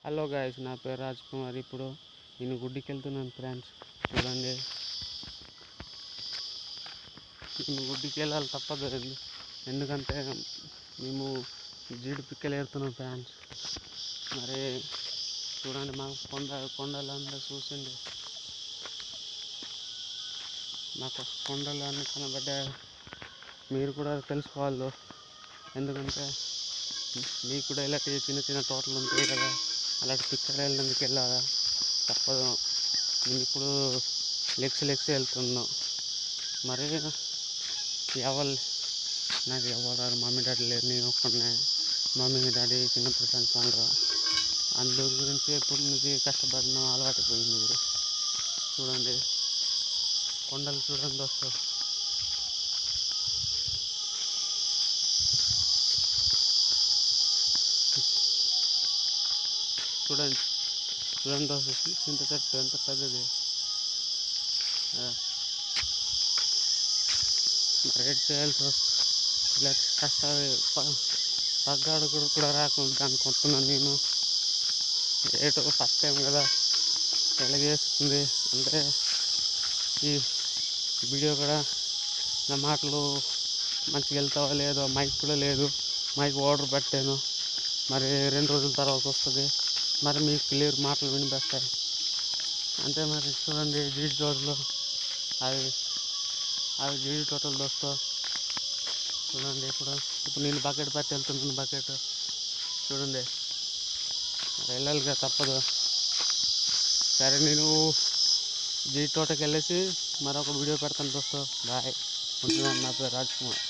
Hello guys, నా పేరు రాజ్ కుమార్. ఇప్పుడు నేను గుడ్డికి వెళ్తున్నాను ఫ్రెండ్స్. చూడండి, నేను గుడ్డికి వెళ్ళాలి తప్పదు. ఎందుకంటే మేము జీడి పిక్కలు ఏరుతున్నాం ఫ్రెండ్స్. మరి చూడండి, మాకు కొండలంతా చూసిండి, మాకు కొండలు అన్నీ కనబడ్డాయి. మీరు కూడా తెలుసుకోవాలి, ఎందుకంటే మీకు కూడా ఇలాంటి చిన్న చిన్న తోటలు ఉంటాయి కదా, అలాంటి పిక్కలు వెళ్ళడానికి వెళ్ళాలా తప్పదు. నేను ఇప్పుడు లెక్స్ వెళ్తున్నాను. మరి నాకు ఎవరు మమ్మీ డాడీ లేరు, నేను ఒక్కనే. మమ్మీ డాడీ చిన్నప్పుడు చనిపోయినారు. అందు గురించి ఎప్పుడు నుంచి కష్టపడిన అలవాటు పోయింది. మీరు చూడండి, కొండలు చూడండి వస్తావు. చూడండి చూడండి వస్తుంది చింత చెట్టు ఎంత పెద్దది. రేట్ చేయాల్సి వస్తుంది. ఇలా కష్టాలు తగ్గాడు కూడా రాకుండా అనుకుంటున్నాను నేను. రేటు ఫస్ట్ టైం కదా ఎలాగేస్తుంది అంటే, ఈ వీడియో కూడా నా మాటలు మంచిగా వెళ్తావా లేదో, మైక్ కూడా లేదు. మైక్ ఆర్డర్ పెట్టాను, మరి 2 రోజుల తర్వాత వస్తుంది. మరి మీకు క్లియర్ మాటలు వినిపిస్తాయి అంటే. మరి చూడండి, జీడి తోటలు అవి జీడి తోటలు దోస్తో. చూడండి, ఇప్పుడు నేను బకెట్ పట్టి వెళ్తున్నాను. బకెట్ చూడండి, వెళ్ళాలిగా తప్పదు. సరే, నేను జీడి తోటకి వెళ్ళేసి మరొక వీడియో పెడతాను దోస్తో. బాయ్, ఉంటున్నాను. నా పేరు రాజ్ కుమార్.